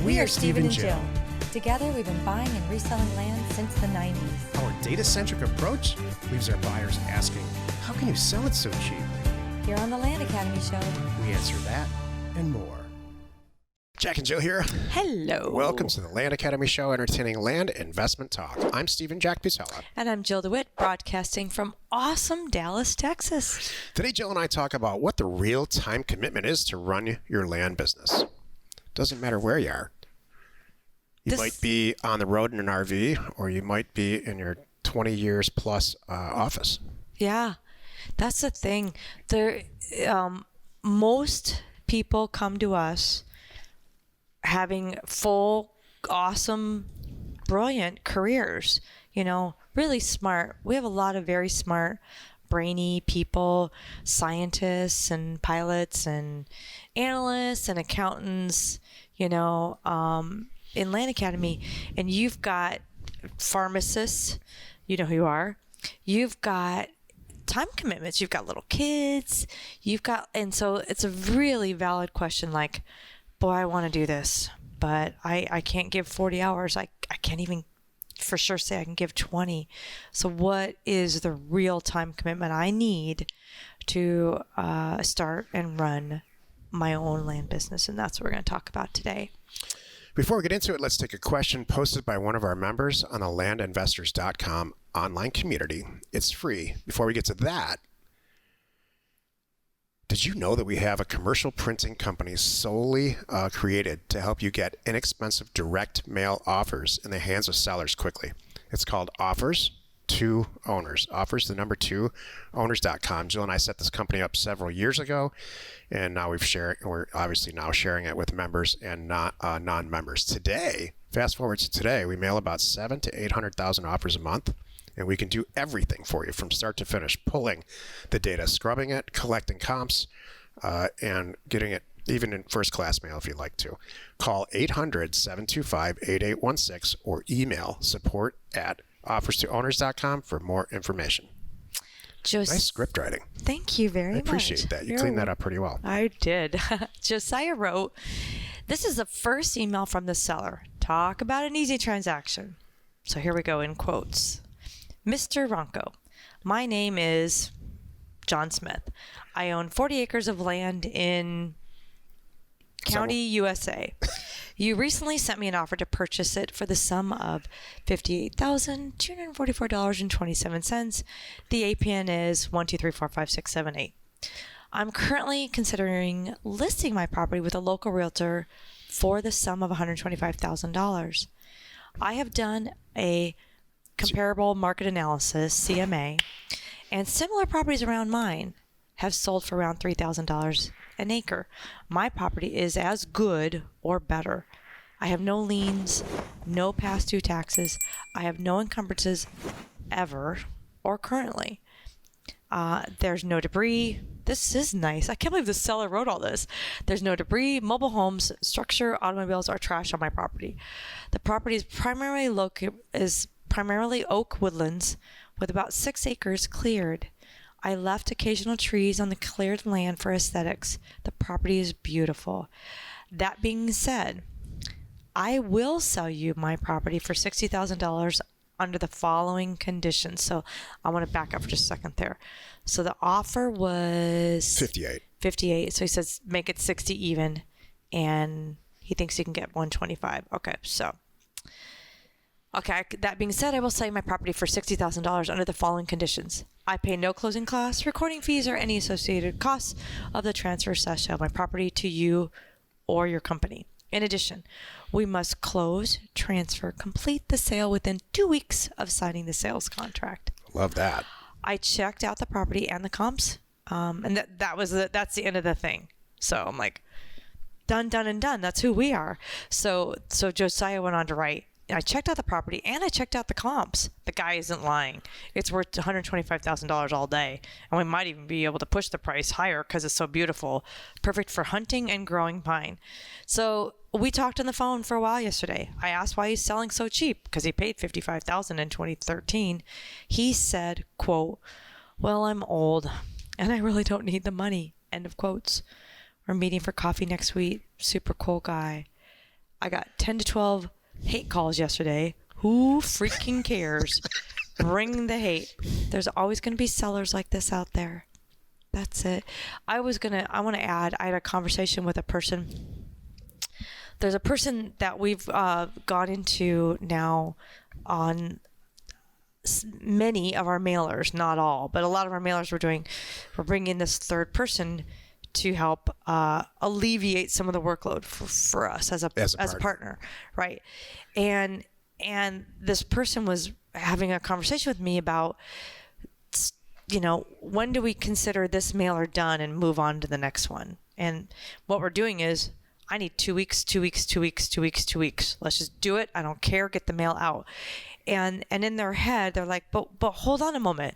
We are Steve and Jill. Together, we've been buying and reselling land since the 90s. Our data-centric approach leaves our buyers asking, how can you sell it so cheap? Here on the Land Academy Show, We answer that and more. Jack and Jill here. Hello. Welcome to the Land Academy Show, entertaining land investment talk. I'm Steve and Jack Pusella. And I'm Jill DeWitt, broadcasting from awesome Dallas, Texas. Today, Jill and I talk about what the real time commitment is to run your land business. Doesn't matter where you are. You might be on the road in an RV, or you might be in your 20 years plus office. Yeah, that's the thing. Most people come to us having full, awesome, brilliant careers, really smart. We have a lot of very smart, brainy people, scientists and pilots and analysts and accountants, in Land Academy. And you've got pharmacists, you know who you are. You've got time commitments. You've got little kids. And so it's a really valid question, like, boy, I want to do this, but I can't give 40 hours. I can't even for sure say I can give 20. So what is the real time commitment I need to start and run my own land business? And that's what we're going to talk about today. Before we get into it, let's take a question posted by one of our members on the landinvestors.com online community. It's free. Before we get to that, did you know that we have a commercial printing company solely created to help you get inexpensive direct mail offers in the hands of sellers quickly? It's called Offers to Owners. Offers, the number 2, owners.com. Jill and I set this company up several years ago, and now we're obviously now sharing it with members and non-members. Today, fast forward to today, we mail about 700,000 to 800,000 offers a month. And we can do everything for you from start to finish, pulling the data, scrubbing it, collecting comps, and getting it even in first-class mail if you'd like to. Call 800-725-8816 or email support@offerstoowners.com for more information. Nice script writing. Thank you very much. I appreciate that. You cleaned that up pretty well. I did. Josiah wrote, this is the first email from the seller. Talk about an easy transaction. So here we go in quotes. Mr. Ronco, my name is John Smith. I own 40 acres of land in County, USA. You recently sent me an offer to purchase it for the sum of $58,244.27. The APN is 123456778. I'm currently considering listing my property with a local realtor for the sum of $125,000. I have done a comparable market analysis, CMA, and similar properties around mine have sold for around $3,000 an acre. My property is as good or better. I have no liens, no past due taxes. I have no encumbrances ever or currently. There's no debris. This is nice. I can't believe the seller wrote all this. There's no debris, mobile homes, structure, automobiles, or trash on my property. The property is primarily oak woodlands with about 6 acres cleared. I left occasional trees on the cleared land for aesthetics. The property is beautiful. That being said, I will sell you my property for $60,000 under the following conditions. So I want to back up for just a second there. So the offer was 58. So he says make it 60 even, and he thinks he can get 125. Okay, that being said, I will sell you my property for $60,000 under the following conditions. I pay no closing costs, recording fees, or any associated costs of the transfer/sale of my property to you or your company. In addition, we must close, transfer, complete the sale within 2 weeks of signing the sales contract. Love that. I checked out the property and the comps, and that's the end of the thing. So I'm like, done and done. That's who we are. So Josiah went on to write, I checked out the property and I checked out the comps. The guy isn't lying. It's worth $125,000 all day. And we might even be able to push the price higher because it's so beautiful. Perfect for hunting and growing pine. So we talked on the phone for a while yesterday. I asked why he's selling so cheap because he paid $55,000 in 2013. He said, quote, well, I'm old and I really don't need the money. End of quotes. We're meeting for coffee next week. Super cool guy. I got 10 to 12 hate calls yesterday. Who freaking cares? Bring the hate. There's always going to be sellers like this out there. That's it. I want to add, I had a conversation with a person. There's a person that we've gone into now on many of our mailers, not all, but a lot of our mailers we're bringing in this third person to help alleviate some of the workload for us as a partner, right? And this person was having a conversation with me about, when do we consider this mailer done and move on to the next one? And what we're doing is, I need 2 weeks, 2 weeks, 2 weeks, 2 weeks, 2 weeks. Let's just do it. I don't care. Get the mail out. And in their head, they're like, but hold on a moment.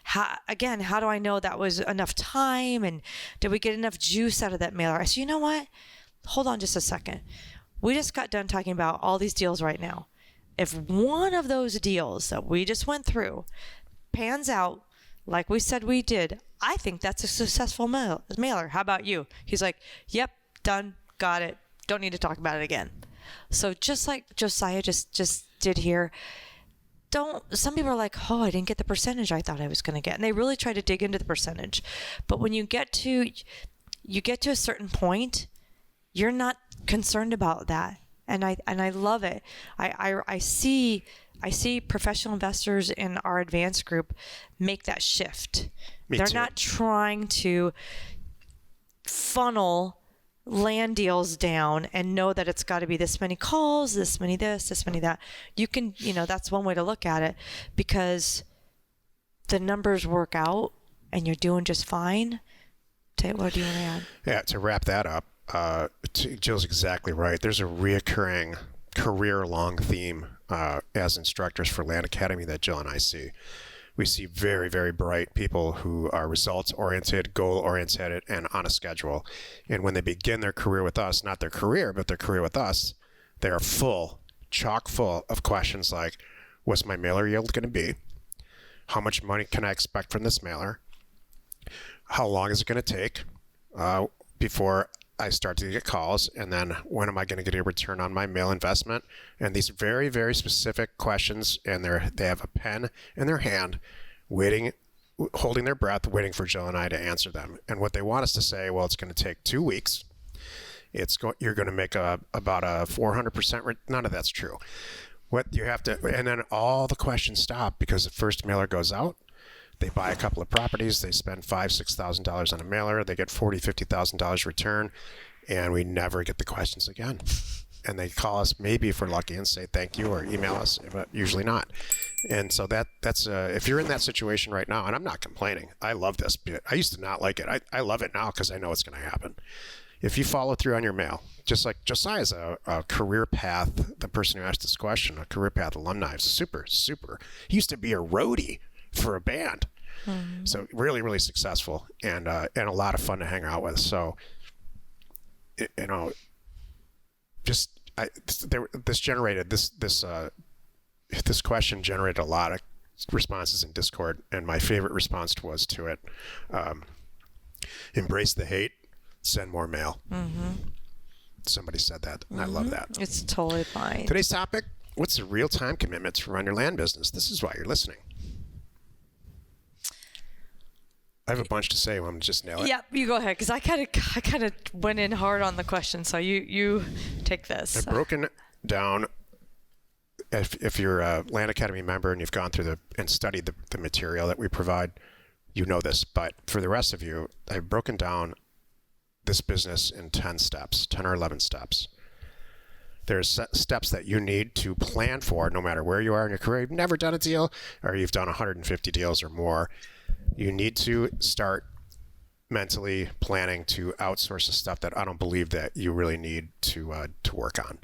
How do I know that was enough time? And did we get enough juice out of that mailer? I said, you know what? Hold on just a second. We just got done talking about all these deals right now. If one of those deals that we just went through pans out like we said we did, I think that's a successful mailer. How about you? He's like, yep, done, got it. Don't need to talk about it again. So just like Josiah just did here, some people are like, oh, I didn't get the percentage I thought I was going to get. And they really try to dig into the percentage. But when you get to a certain point, you're not concerned about that. And I love it. I see professional investors in our advanced group make that shift. They're not trying to funnel land deals down and know that it's got to be this many calls, this many this many that. You can, that's one way to look at it, because the numbers work out and you're doing just fine. What do you want to add? Yeah, to wrap that up, Jill's exactly right. There's a reoccurring career-long theme as instructors for Land Academy that Jill and I see. We see very, very bright people who are results-oriented, goal-oriented, and on a schedule. And when they begin their career with us, not their career, but their career with us, they are chock full of questions like, what's my mailer yield going to be? How much money can I expect from this mailer? How long is it going to take before I start to get calls? And then when am I going to get a return on my mail investment? And these very, very specific questions, and they have a pen in their hand, holding their breath, waiting for Jill and I to answer them. And what they want us to say, well, it's going to take 2 weeks. You're going to make about a 400%. None of that's true. What you have to, and then all the questions stop because the first mailer goes out. They buy a couple of properties. They spend $5,000-$6,000 on a mailer. They get $40,000-$50,000 return, and we never get the questions again. And they call us maybe if we're lucky and say thank you, or email us, but usually not. And so that's if you're in that situation right now, and I'm not complaining. I love this. I used to not like it. I love it now because I know it's going to happen. If you follow through on your mail, just like Josiah's a career path, the person who asked this question, a career path alumni, super. He used to be a roadie for a band. Mm-hmm. So really, really successful and a lot of fun to hang out with. So, this question generated a lot of responses in Discord, and my favorite response was to it, embrace the hate, send more mail. Mm-hmm. Somebody said that, and I love that. It's totally fine. Today's topic: what's the real time commitments to run your land business? This is why you're listening. I have a bunch to say. I'm going to just nail it. Yeah, you go ahead, because I kind of went in hard on the question. So you take this. I've broken down. If you're a Land Academy member and you've gone through and studied the material that we provide, you know this. But for the rest of you, I've broken down this business in 10 or 11 steps. There's steps that you need to plan for no matter where you are in your career. You've never done a deal, or you've done 150 deals or more. You need to start mentally planning to outsource the stuff that I don't believe that you really need to work on.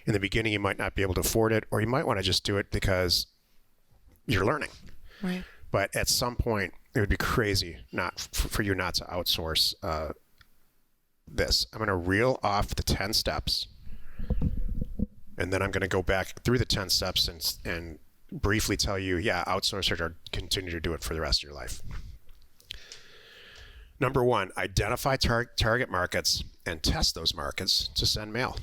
In the beginning, you might not be able to afford it, or you might want to just do it because you're learning. Right. But at some point, it would be crazy for you not to outsource this. I'm going to reel off the 10 steps, and then I'm going to go back through the 10 steps and briefly tell you, outsource it or continue to do it for the rest of your life. Number one, identify target markets and test those markets to send mail.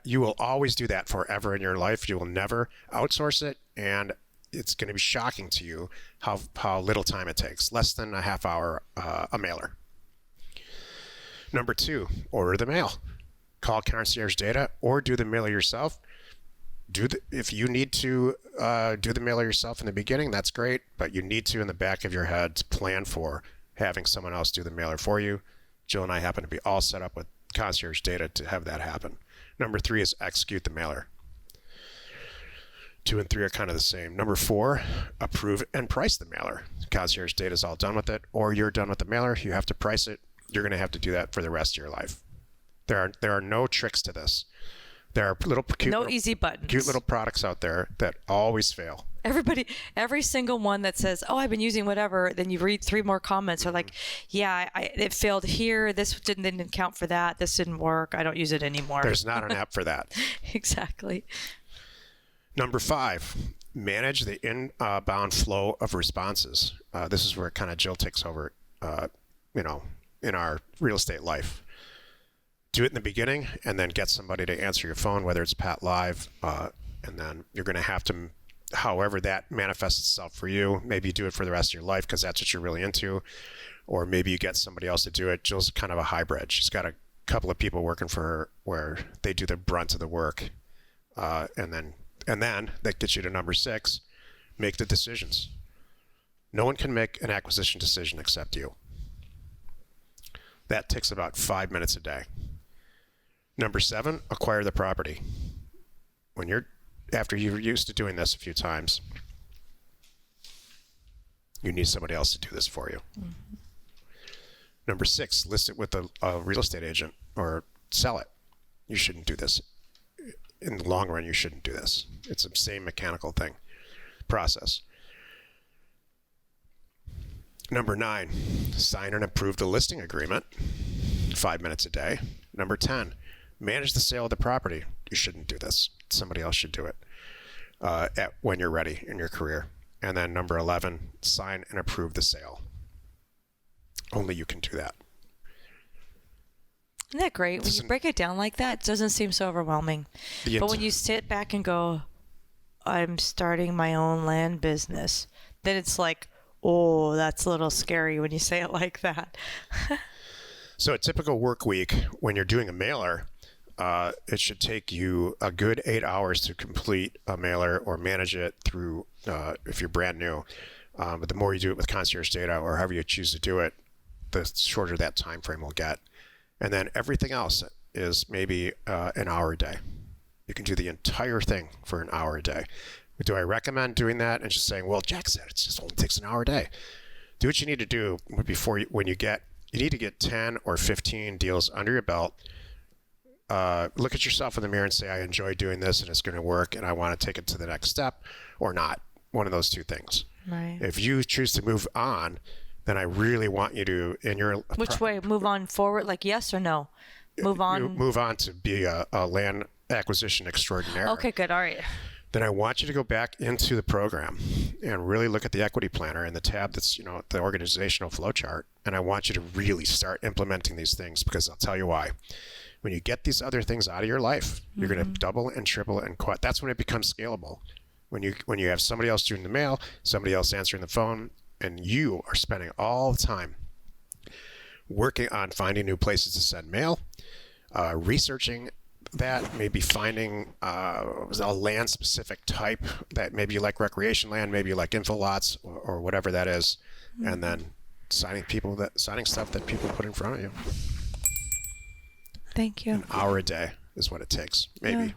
You will always do that forever in your life. You will never outsource it, and it's going to be shocking to you how little time it takes. Less than a half hour a mailer. Number 2, order the mail. Call Concierge Data or do the mailer yourself. If you need to do the mailer yourself in the beginning, that's great, but you need to, in the back of your head, to plan for having someone else do the mailer for you. Jill and I happen to be all set up with Concierge Data to have that happen. Number 3 is execute the mailer. 2 and 3 are kind of the same. Number 4, approve and price the mailer. Concierge Data is all done with it, or you're done with the mailer. You have to price it. You're going to have to do that for the rest of your life. There are no tricks to this. There are easy buttons. Cute little products out there that always fail. Every single one that says, "Oh, I've been using whatever," then you read 3 more comments are like, "Yeah, it failed here. This didn't count for that. This didn't work. I don't use it anymore." There's not an app for that. Exactly. Number 5, manage the inbound flow of responses. This is where kind of Jill takes over, in our real estate life. Do it in the beginning and then get somebody to answer your phone, whether it's Pat Live, and then you're going to have to, however that manifests itself for you, maybe do it for the rest of your life because that's what you're really into, or maybe you get somebody else to do it. Jill's kind of a hybrid. She's got a couple of people working for her where they do the brunt of the work, and then that gets you to number 6, make the decisions. No one can make an acquisition decision except you. That takes about 5 minutes a day. Number 7, acquire the property. After you're used to doing this a few times, you need somebody else to do this for you. Mm-hmm. Number 6, list it with a real estate agent or sell it. You shouldn't do this. In the long run, you shouldn't do this. It's the same mechanical process. Number 9, sign and approve the listing agreement. 5 minutes a day. Number 10, manage the sale of the property. You shouldn't do this. Somebody else should do it when you're ready in your career. And then number 11, sign and approve the sale. Only you can do that. Isn't that great? When you break it down like that, it doesn't seem so overwhelming. But when you sit back and go, I'm starting my own land business, then it's like, oh, that's a little scary when you say it like that. So a typical work week, when you're doing a mailer, it should take you a good 8 hours to complete a mailer or manage it through, if you're brand new. But the more you do it with Concierge Data or however you choose to do it, the shorter that time frame will get. And then everything else is maybe an hour a day. You can do the entire thing for an hour a day. Do I recommend doing that and just saying, well, Jack said it just only takes an hour a day? Do what you need to do before you need to get 10 or 15 deals under your belt. Look at yourself in the mirror and say, I enjoy doing this and it's going to work and I want to take it to the next step or not. One of those two things. Right. If you choose to move on, then I really want you to, Which way? Move on forward? Like yes or no? Move on? Move on to be a land acquisition extraordinaire. Okay, good. All right. Then I want you to go back into the program and really look at the equity planner and the tab that's, the organizational flow chart. And I want you to really start implementing these things because I'll tell you why. When you get these other things out of your life, you're going to double and triple and quad. That's when it becomes scalable. When you have somebody else doing the mail, somebody else answering the phone, and you are spending all the time working on finding new places to send mail, researching that, maybe finding a land-specific type that maybe you like recreation land, maybe you like info lots or whatever that is, and then signing stuff that people put in front of you. Thank you. An hour a day is what it takes, maybe. Yeah.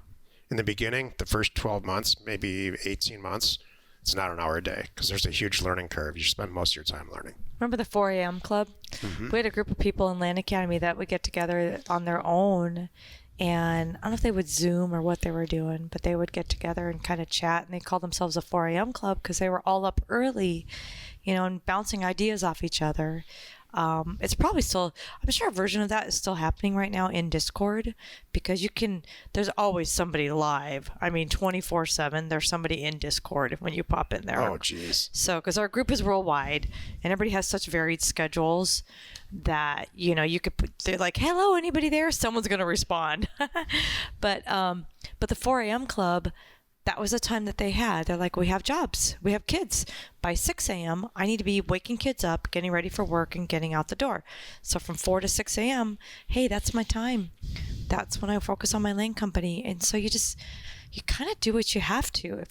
In the beginning, the first 12 months, maybe 18 months, it's not an hour a day because there's a huge learning curve. You spend most of your time learning. Remember the 4 a.m. club? Mm-hmm. We had a group of people in Land Academy that would get together on their own. And I don't know if they would Zoom or what they were doing, but they would get together and kind of chat. And they called themselves a 4 a.m. club because they were all up early, and bouncing ideas off each other. It's probably still, I'm sure a version of that is still happening right now in Discord, because there's always somebody live. I mean, 24/7, there's somebody in Discord when you pop in there. Oh, geez. So, because our group is worldwide and everybody has such varied schedules that, you could they're like, hello, anybody there? Someone's going to respond. But the 4 a.m. club, that was the time that they had. They're like, we have jobs, we have kids. By 6 a.m., I need to be waking kids up, getting ready for work, and getting out the door. So from 4 to 6 a.m., hey, that's my time. That's when I focus on my land company. And so you kind of do what you have to.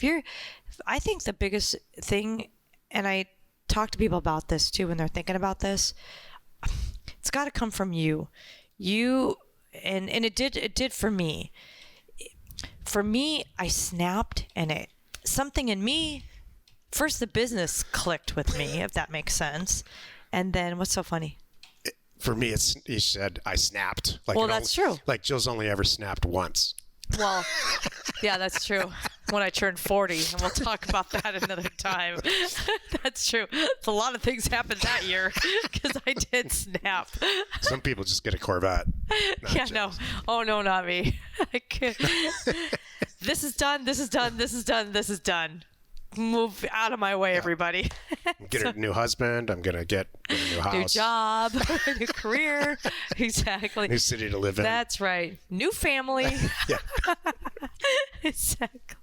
I think the biggest thing, and I talk to people about this too when they're thinking about this, it's got to come from you. And it did for me. For me, I snapped, and something in me, first the business clicked with me, if that makes sense. And then, what's so funny? For me, you said I snapped. Well, that's true. Like Jill's only ever snapped once. Well, yeah, that's true. When I turned 40, and we'll talk about that another time. That's true. A lot of things happened that year because I did snap. Some people just get a Corvette. Yeah, no. Oh, no, not me. This is done. This is done. This is done. This is done. Move out of my way, everybody. Get a new husband. I'm going to get a new house. New job, new career. Exactly. New city to live in. That's right. New family. Yeah. Exactly.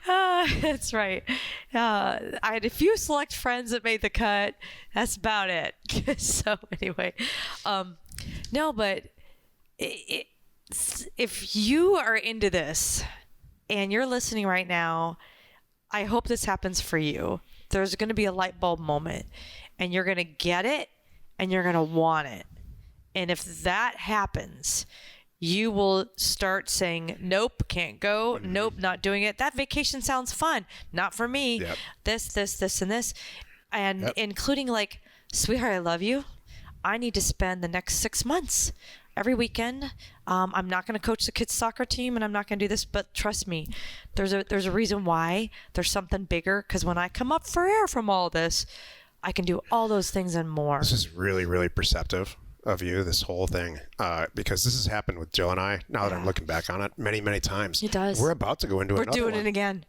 That's right. I had a few select friends that made the cut. That's about it. So anyway, no, but if you are into this and you're listening right now, I hope this happens for you. There's going to be a light bulb moment, and you're going to get it, and you're going to want it. And if that happens, you will start saying, nope, can't go. Nope, not doing it. That vacation sounds fun. Not for me. Yep. This, and this. And including like, sweetheart, I love you. I need to spend the next 6 months every weekend. I'm not going to coach the kids' soccer team, and I'm not going to do this, but trust me, there's a reason why. There's something bigger, because when I come up for air from all this, I can do all those things and more. This is really, really perceptive of you, this whole thing, because this has happened with Jill and I, now that I'm looking back on it, many, many times. It does. We're about to go into another one. We're doing it again.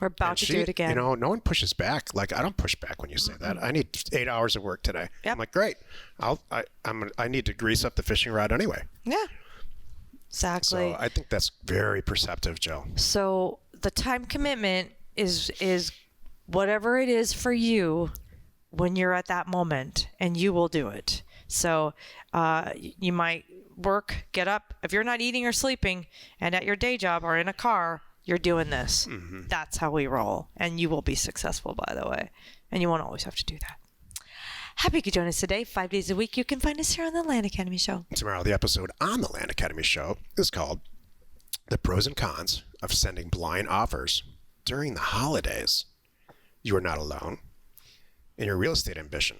We're about to do it again. No one pushes back. Like, I don't push back when you say that. I need 8 hours of work today. Yep. I'm like, great. I need to grease up the fishing rod anyway. Yeah. Exactly. So I think that's very perceptive, Jill. So the time commitment is whatever it is for you when you're at that moment, and you will do it. So you might work, get up. If you're not eating or sleeping and at your day job or in a car, you're doing this. Mm-hmm. That's how we roll. And you will be successful, by the way. And you won't always have to do that. Happy you could join us today. 5 days a week. You can find us here on the Land Academy Show. Tomorrow, the episode on the Land Academy Show is called The Pros and Cons of Sending Blind Offers During the Holidays. You are not alone in your real estate ambition.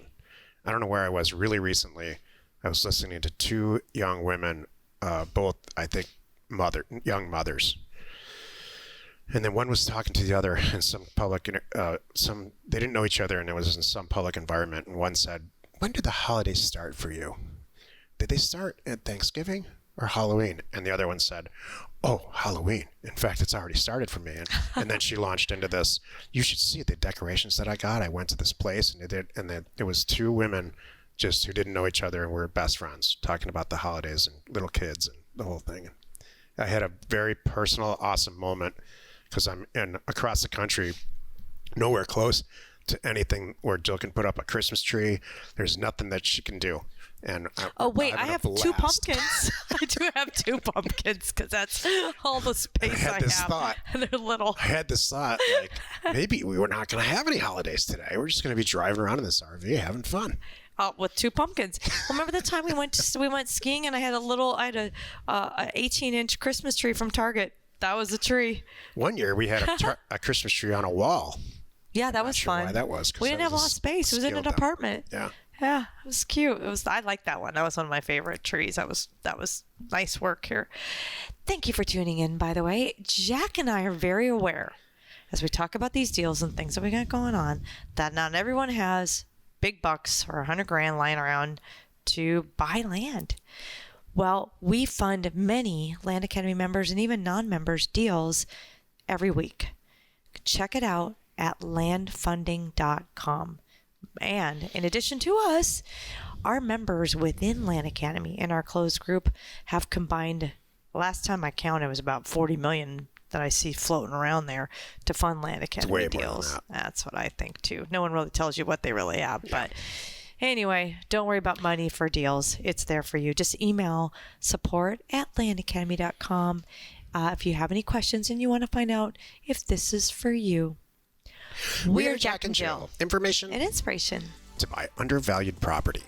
I don't know where I was really recently. I was listening to two young women, both, I think, young mothers. And then one was talking to the other in some public, they didn't know each other, and it was in some public environment. And one said, when did the holidays start for you? Did they start at Thanksgiving or Halloween? And the other one said, oh, Halloween. In fact, it's already started for me. And then she launched into this, you should see the decorations that I got. I went to this place, and it was two women just who didn't know each other and were best friends, talking about the holidays and little kids and the whole thing. I had a very personal, awesome moment, because I'm across the country, nowhere close to anything where Jill can put up a Christmas tree. There's nothing that she can do. And I have two pumpkins. I do have two pumpkins, because that's all the space I have. Thought. And they're little. I had this thought, like, maybe we were not going to have any holidays today. We're just going to be driving around in this RV having fun. With two pumpkins. Remember the time we went skiing, and I had a 18-inch Christmas tree from Target. That was a tree. One year we had a Christmas tree on a wall. Yeah, that was fun. Why that was? We didn't have a lot of space. It was in an apartment. Yeah. Yeah, it was cute. I liked that one. That was one of my favorite trees. That was nice work here. Thank you for tuning in, by the way. Jack and I are very aware, as we talk about these deals and things that we got going on, that not everyone has big bucks or $100,000 lying around to buy land. Well, we fund many Land Academy members and even non-members deals every week. Check it out at landfunding.com. And in addition to us, our members within Land Academy in our closed group have combined, last time I counted, it was about 40 million that I see floating around there to fund Land Academy deals. That's what I think too. No one really tells you what they really have, but anyway, don't worry about money for deals. It's there for you. Just email support@landacademy.com if you have any questions and you want to find out if this is for you. We're Jack and Jill. Information and inspiration to buy undervalued property.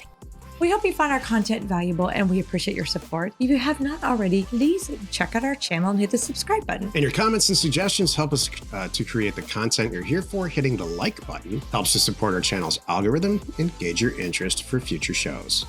We hope you find our content valuable and we appreciate your support. If you have not already, please check out our channel and hit the subscribe button. And your comments and suggestions help us to create the content you're here for. Hitting the like button helps to support our channel's algorithm and gauge your interest for future shows.